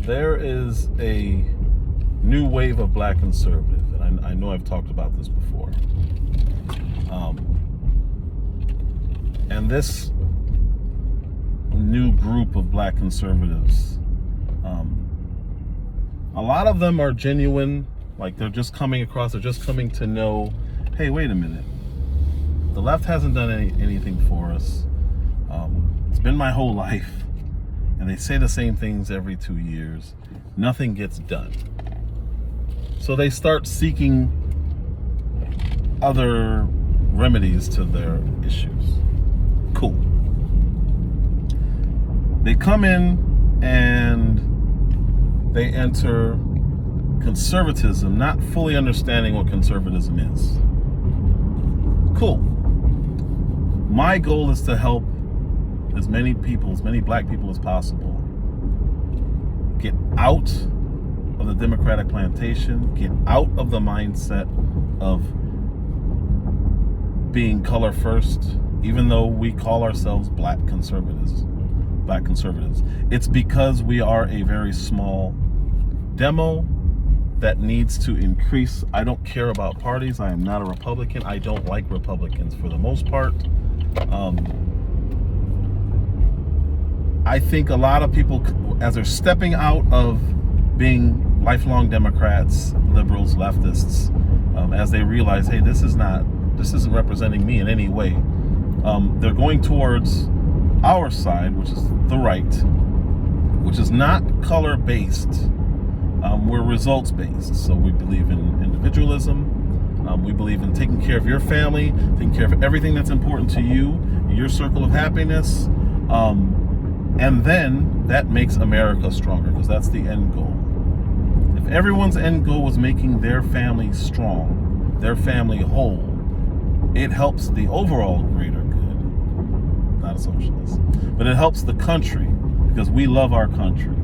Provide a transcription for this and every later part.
there is a new wave of black conservative, and I know I've talked about this before. And this new group of black conservatives, a lot of them are genuine, like they're just coming to know, hey, wait a minute, the left hasn't done anything for us. It's been my whole life, and they say the same things every 2 years. Nothing gets done. So they start seeking other remedies to their issues. Cool. They come in and they enter conservatism, not fully understanding what conservatism is. Cool. My goal is to help as many black people as possible get out of the Democratic plantation, get out of the mindset of being color first, even though we call ourselves black conservatives. It's because we are a very small demo that needs to increase. I don't care about parties. I am not a Republican. I don't like Republicans for the most part. I think a lot of people, as they're stepping out of being lifelong Democrats, liberals, leftists, as they realize, hey, this isn't representing me in any way, they're going towards our side, which is the right, which is not color-based. We're results-based. So we believe in individualism. We believe in taking care of your family, taking care of everything that's important to you, your circle of happiness. And then that makes America stronger, because that's the end goal. If everyone's end goal was making their family strong, their family whole, it helps the overall greater good. Not a socialist. But it helps the country, because we love our country.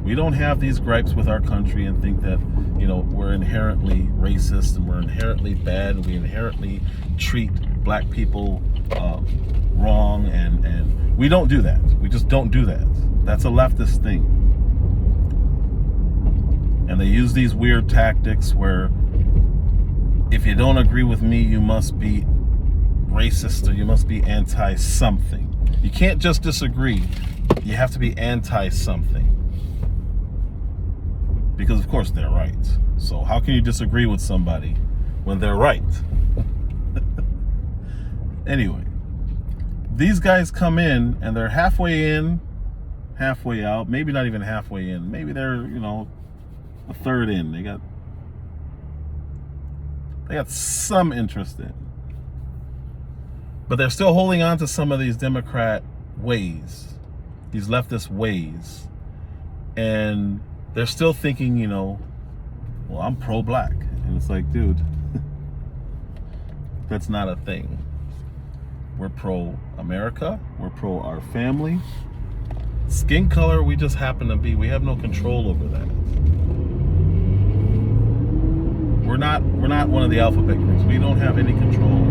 We don't have these gripes with our country and think that, we're inherently racist and we're inherently bad and we inherently treat black people wrong, and we don't do that. We just don't do that. That's a leftist thing. And they use these weird tactics where if you don't agree with me, you must be racist or you must be anti-something. You can't just disagree. You have to be anti-something. Because of course they're right. So how can you disagree with somebody when they're right? Anyway, these guys come in and they're halfway in, halfway out, maybe not even halfway in. Maybe they're, a third in. They got some interest in. But they're still holding on to some of these Democrat ways, these leftist ways. And they're still thinking, well, I'm pro-black. And it's like, dude, that's not a thing. We're pro-America. We're pro our family. Skin color, we just happen to be. We have no control over that. We're not one of the alphabet groups. We don't have any control.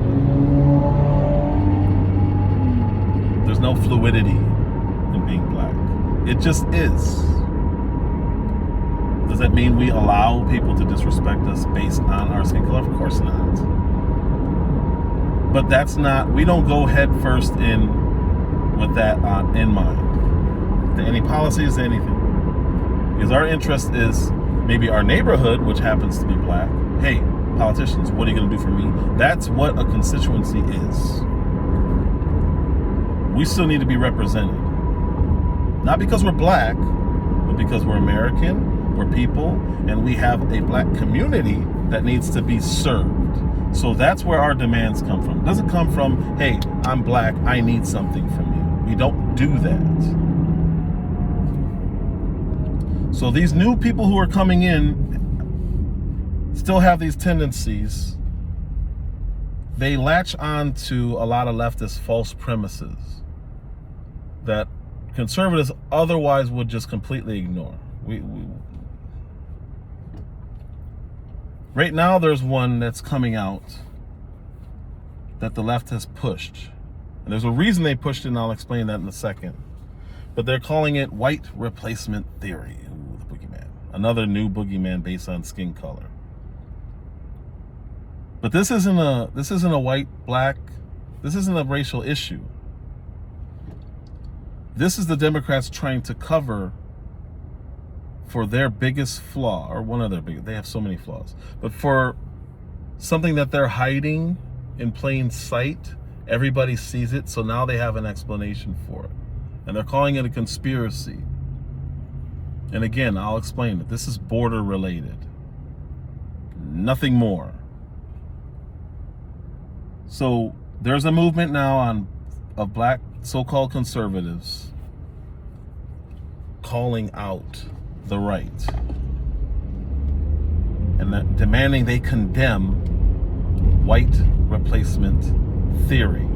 There's no fluidity in being black. It just is. Does that mean we allow people to disrespect us based on our skin color? Of course not. But that's not, we don't go head first in with that in mind. To any policies, anything. Because our interest is maybe our neighborhood, which happens to be black. Hey, politicians, what are you going to do for me? That's what a constituency is. We still need to be represented. Not because we're black, but because we're American. We're people, and we have a black community that needs to be served. So that's where our demands come from. It doesn't come from, hey, I'm black, I need something from you. We don't do that. So these new people who are coming in still have these tendencies. They latch on to a lot of leftist false premises that conservatives otherwise would just completely ignore. Right now, there's one that's coming out that the left has pushed. And there's a reason they pushed it, and I'll explain that in a second. But they're calling it white replacement theory. Ooh, the boogeyman. Another new boogeyman based on skin color. But this isn't a white, black, this isn't a racial issue. This is the Democrats trying to cover for their biggest flaw, or one of their biggest, they have so many flaws, but for something that they're hiding in plain sight, everybody sees it, so now they have an explanation for it. And they're calling it a conspiracy. And again, I'll explain it. This is border related. Nothing more. So there's a movement now of black so-called conservatives calling out the right and demanding they condemn white replacement theory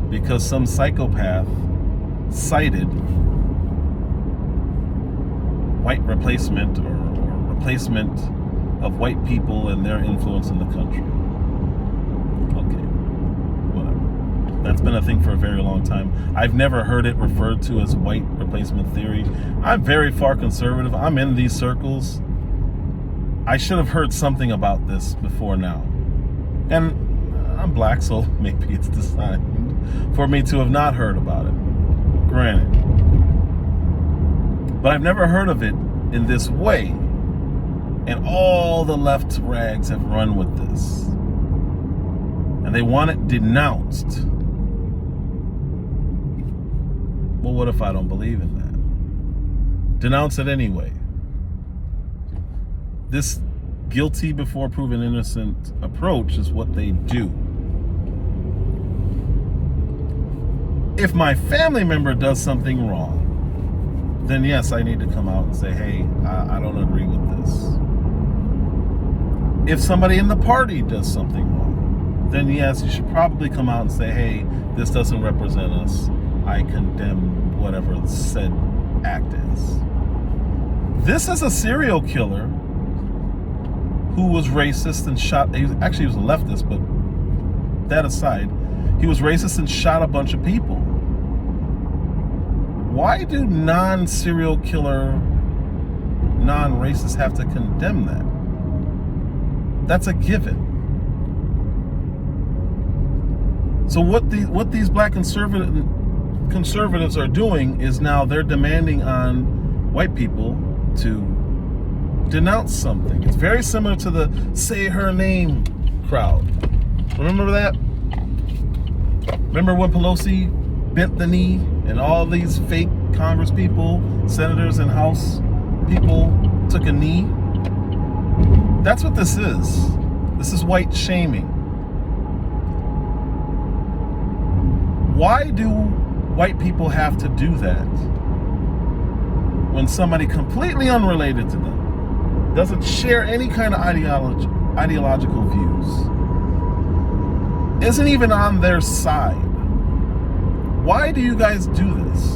because some psychopath cited white replacement or replacement of white people and their influence in the country. Okay, whatever. That's been a thing for a very long time. I've never heard it referred to as white replacement theory. I'm very far conservative. I'm in these circles. I should have heard something about this before now. And I'm black, so maybe it's designed for me to have not heard about it. Granted. But I've never heard of it in this way. And all the left rags have run with this. And they want it denounced. Well, what if I don't believe in that? Denounce it anyway. This guilty before proven innocent approach is what they do. If my family member does something wrong, then yes, I need to come out and say, hey, I don't agree with this. If somebody in the party does something wrong, then yes, you should probably come out and say, hey, this doesn't represent us. I condemn whatever said act is. This is a serial killer who was racist and shot, he was a leftist, but that aside, he was racist and shot a bunch of people. Why do non-serial killer, non-racists have to condemn that? That's a given. So what these black conservatives are doing is now they're demanding on white people to denounce something. It's very similar to the say her name crowd. Remember that? Remember when Pelosi bent the knee and all these fake Congress people, senators and House people took a knee? That's what this is. This is white shaming. Why do white people have to do that when somebody completely unrelated to them doesn't share any kind of ideological views, isn't even on their side? Why do you guys do this?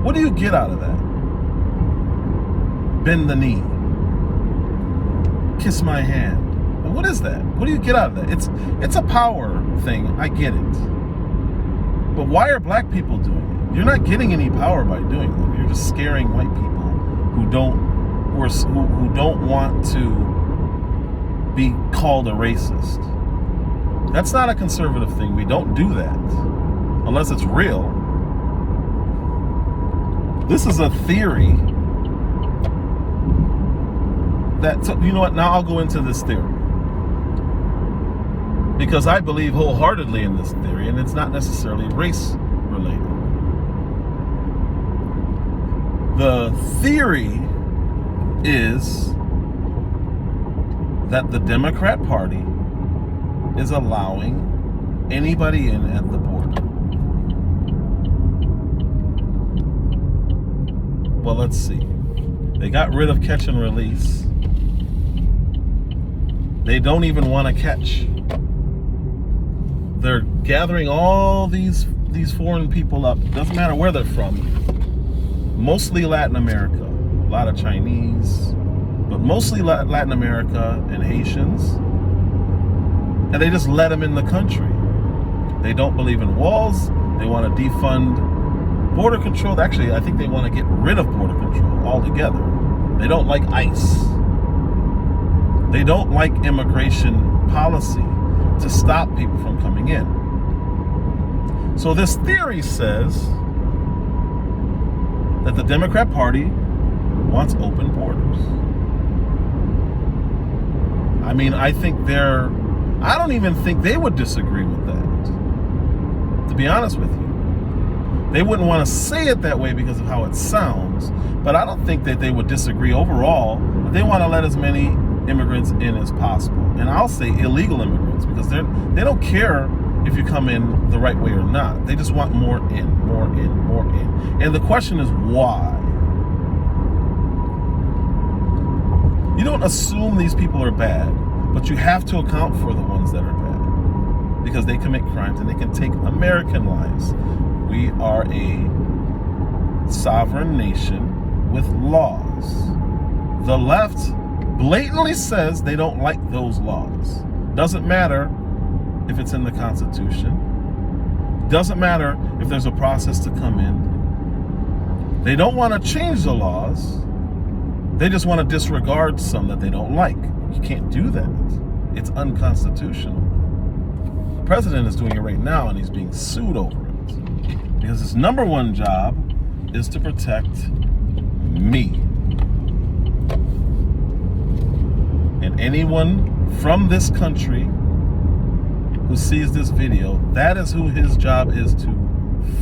What do you get out of that? Bend the knee. Kiss my hand. What is that? What do you get out of that? It's a power thing. I get it. But why are black people doing it? You're not getting any power by doing it. You're just scaring white people who don't want to be called a racist. That's not a conservative thing. We don't do that unless it's real. This is a theory that, you know what, now I'll go into this theory because I believe wholeheartedly in this theory, and it's not necessarily race related. The theory is that the Democrat Party is allowing anybody in at the border. Well, let's see. They got rid of catch and release. They don't even want to catch. They're gathering all these foreign people up. Doesn't matter where they're from. Mostly Latin America. A lot of Chinese, but mostly Latin America and Haitians. And they just let them in the country. They don't believe in walls. They want to defund Border control, actually, I think they want to get rid of border control altogether. They don't like ICE. They don't like immigration policy to stop people from coming in. So this theory says that the Democrat Party wants open borders. I mean, I don't even think they would disagree with that, to be honest with you. They wouldn't want to say it that way because of how it sounds, but I don't think that they would disagree overall. They want to let as many immigrants in as possible. And I'll say illegal immigrants, because they don't care if you come in the right way or not. They just want more in, more in, more in. And the question is why? You don't assume these people are bad, but you have to account for the ones that are bad, because they commit crimes and they can take American lives. We are a sovereign nation with laws. The left blatantly says they don't like those laws. Doesn't matter if it's in the Constitution. Doesn't matter if there's a process to come in. They don't want to change the laws. They just want to disregard some that they don't like. You can't do that. It's unconstitutional. The president is doing it right now, and he's being sued over it. Because his number one job is to protect me. And anyone from this country who sees this video, that is who his job is to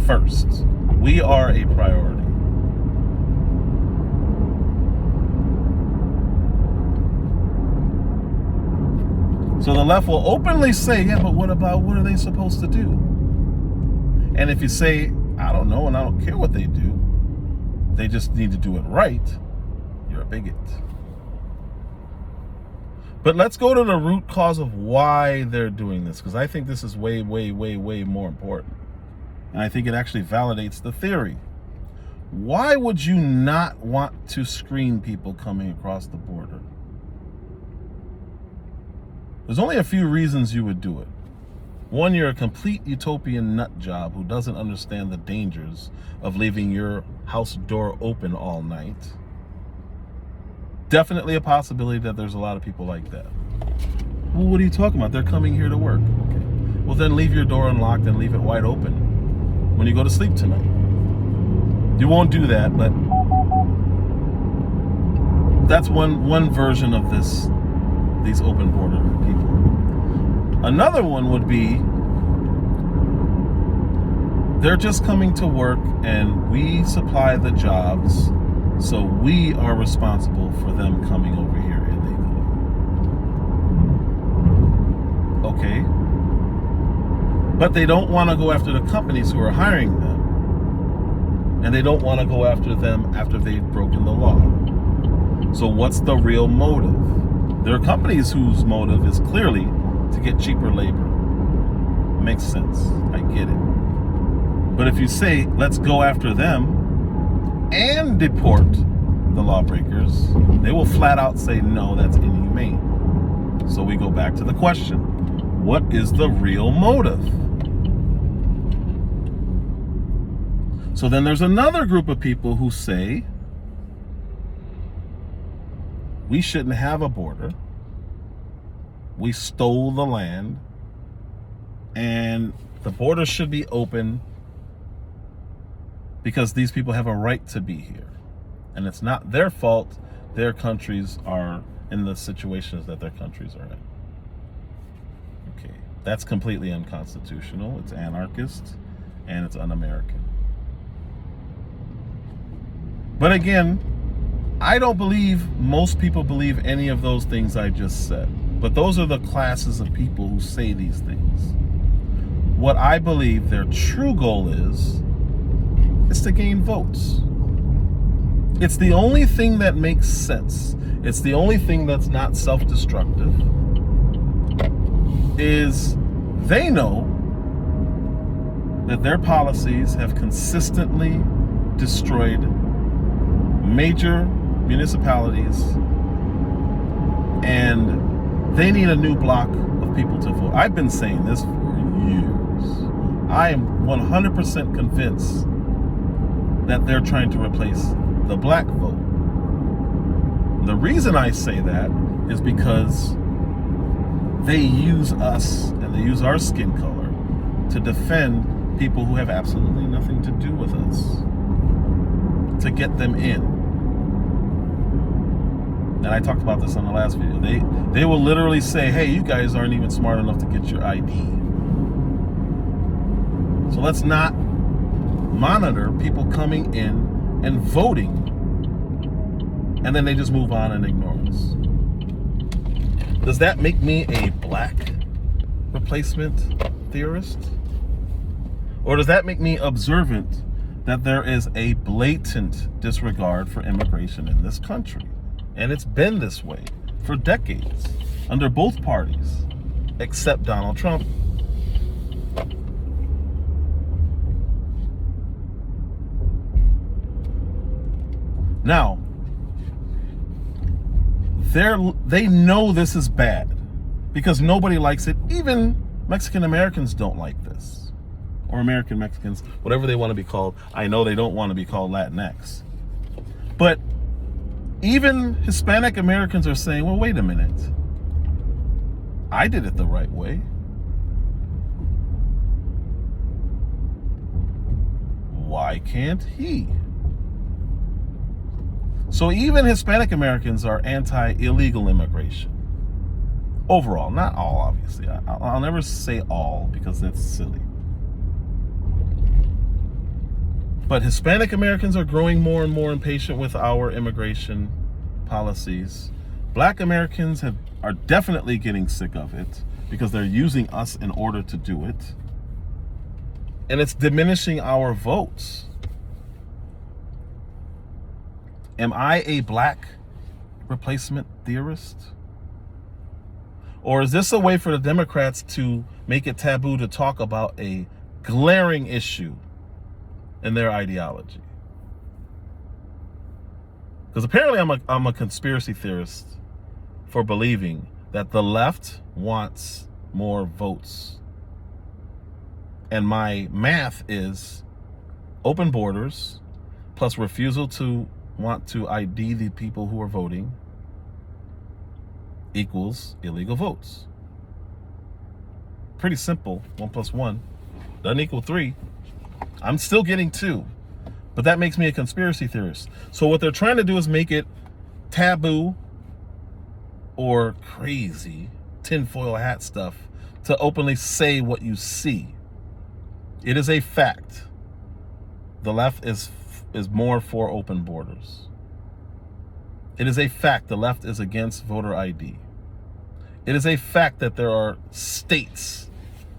first. We are a priority. So the left will openly say, yeah, but what are they supposed to do? And if you say, I don't know and I don't care what they do, they just need to do it right, you're a bigot. But let's go to the root cause of why they're doing this, because I think this is way, way, way, way more important. And I think it actually validates the theory. Why would you not want to screen people coming across the border? There's only a few reasons you would do it. One, you're a complete utopian nut job who doesn't understand the dangers of leaving your house door open all night. Definitely a possibility that there's a lot of people like that. Well, what are you talking about? They're coming here to work. Okay. Well, then leave your door unlocked and leave it wide open when you go to sleep tonight. You won't do that, but that's one version of these open border people. Another one would be they're just coming to work and we supply the jobs, so we are responsible for them coming over here illegally. Okay. But they don't want to go after the companies who are hiring them. And they don't want to go after them after they've broken the law. So what's the real motive? There are companies whose motive is clearly to get cheaper labor. Makes sense. I get it. But if you say, let's go after them and deport the lawbreakers, they will flat out say, no, that's inhumane. So we go back to the question, what is the real motive? So then there's another group of people who say, we shouldn't have a border. We stole the land, and the border should be open because these people have a right to be here. And it's not their fault their countries are in the situations that their countries are in. Okay, that's completely unconstitutional. It's anarchist, and it's un-American. But again, I don't believe most people believe any of those things I just said. But those are the classes of people who say these things. What I believe their true goal is to gain votes. It's the only thing that makes sense. It's the only thing that's not self-destructive. Is they know that their policies have consistently destroyed major municipalities, and they need a new block of people to vote. I've been saying this for years. I am 100% convinced that they're trying to replace the black vote. The reason I say that is because they use us and they use our skin color to defend people who have absolutely nothing to do with us, to get them in. And I talked about this on the last video. They will literally say, hey, you guys aren't even smart enough to get your ID. So let's not monitor people coming in and voting, and then they just move on and ignore us. Does that make me a black replacement theorist? Or does that make me observant that there is a blatant disregard for immigration in this country? And it's been this way for decades under both parties, except Donald Trump. Now, they know this is bad because nobody likes it. Even Mexican Americans don't like this, or American Mexicans, whatever they want to be called. I know they don't want to be called Latinx, but even Hispanic Americans are saying, well, wait a minute, I did it the right way. Why can't he? So even Hispanic Americans are anti-illegal immigration. Overall, not all, obviously. I'll never say all because that's silly. But Hispanic Americans are growing more and more impatient with our immigration policies. Black Americans are definitely getting sick of it because they're using us in order to do it. And it's diminishing our votes. Am I a black replacement theorist? Or is this a way for the Democrats to make it taboo to talk about a glaring issue in their ideology? Because apparently I'm a conspiracy theorist for believing that the left wants more votes. And my math is open borders plus refusal to want to ID the people who are voting equals illegal votes. Pretty simple. 1 + 1 doesn't equal 3. I'm still getting 2, but that makes me a conspiracy theorist. So what they're trying to do is make it taboo or crazy tinfoil hat stuff to openly say what you see. It is a fact. The left is more for open borders. It is a fact the left is against voter ID. It is a fact that there are states,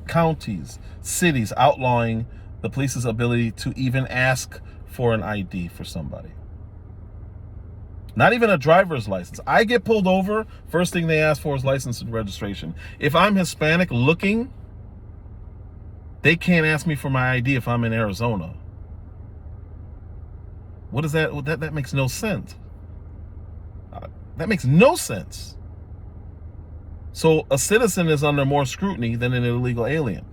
counties, cities outlawing the police's ability to even ask for an ID for somebody. Not even a driver's license. I get pulled over, first thing they ask for is license and registration. If I'm Hispanic looking, they can't ask me for my ID if I'm in Arizona. What is that? That makes no sense. That makes no sense. So a citizen is under more scrutiny than an illegal alien.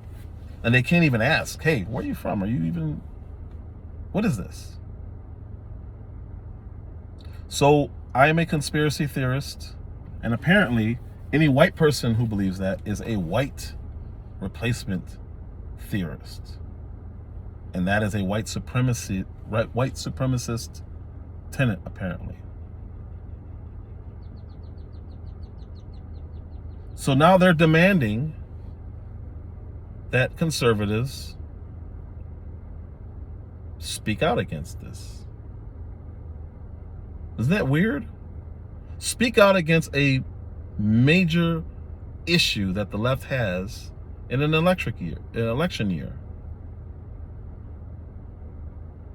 And they can't even ask, hey, where are you from? Are you even, what is this? So I am a conspiracy theorist. And apparently any white person who believes that is a white replacement theorist. And that is a white supremacist tenet, apparently. So now they're demanding that conservatives speak out against this. Isn't that weird? Speak out against a major issue that the left has in an election year.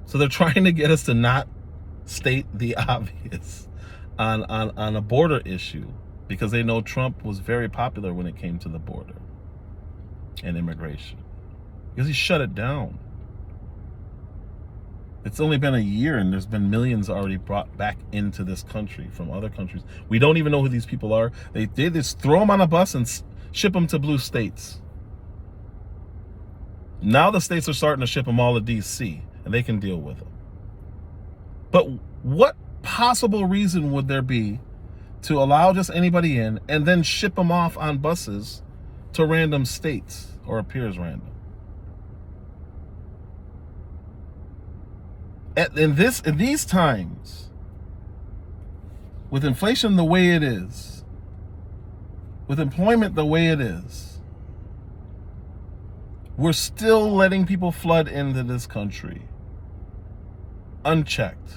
So they're trying to get us to not state the obvious on a border issue because they know Trump was very popular when it came to the border and immigration because he shut it down. It's only been a year and there's been millions already brought back into this country from other countries. We don't even know who these people are. They just throw them on a bus and ship them to blue states. Now the states are starting to ship them all to DC and they can deal with them. But what possible reason would there be to allow just anybody in and then ship them off on buses to random states or appears random? In these times, with inflation the way it is, with employment the way it is, we're still letting people flood into this country unchecked.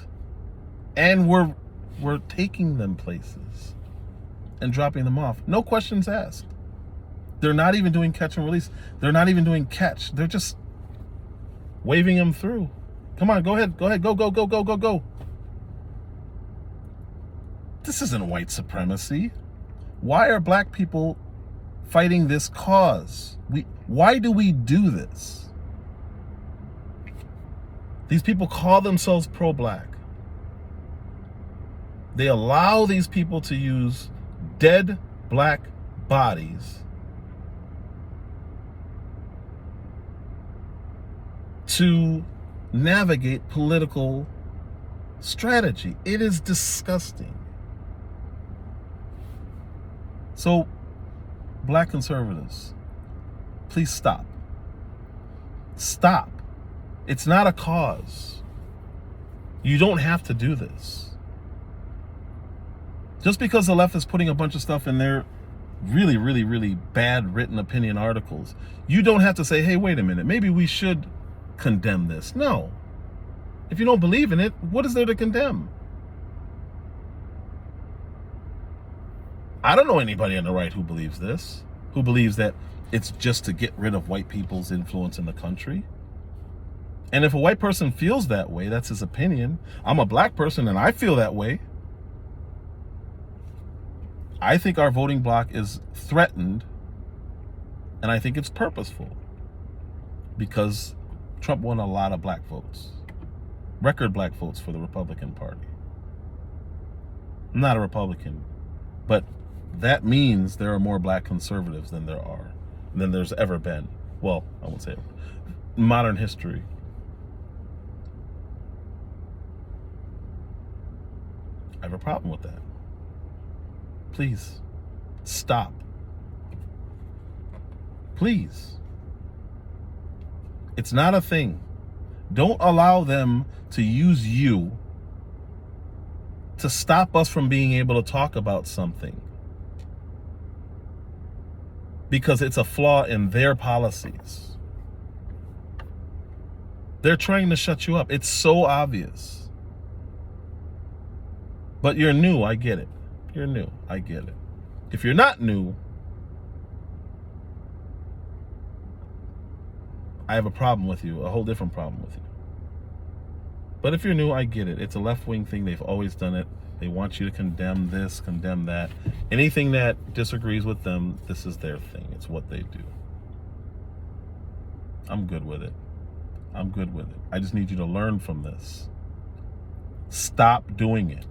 And we're taking them places and dropping them off. No questions asked. They're not even doing catch and release. They're not even doing catch. They're just waving them through. Come on, go ahead, go. This isn't white supremacy. Why are black people fighting this cause? Why do we do this? These people call themselves pro-black. They allow these people to use dead black bodies to navigate political strategy. It is disgusting. So, black conservatives, please stop. Stop. It's not a cause. You don't have to do this. Just because the left is putting a bunch of stuff in their really, really, really bad written opinion articles, you don't have to say, hey, wait a minute, maybe we should condemn this. No. If you don't believe in it, what is there to condemn? I don't know anybody on the right who believes this, who believes that it's just to get rid of white people's influence in the country. And if a white person feels that way, that's his opinion. I'm a black person and I feel that way. I think our voting bloc is threatened, and I think it's purposeful, because Trump won a lot of black votes, record black votes for the Republican Party. I'm not a Republican, but that means there are more black conservatives than there's ever been. Well, I won't say ever. Modern history. I have a problem with that. Please, stop. Please. It's not a thing. Don't allow them to use you to stop us from being able to talk about something, because it's a flaw in their policies. They're trying to shut you up. It's so obvious. But you're new, I get it. You're new, I get it. If you're not new, I have a problem with you, a whole different problem with you. But if you're new, I get it. It's a left-wing thing. They've always done it. They want you to condemn this, condemn that. Anything that disagrees with them, this is their thing. It's what they do. I'm good with it. I'm good with it. I just need you to learn from this. Stop doing it.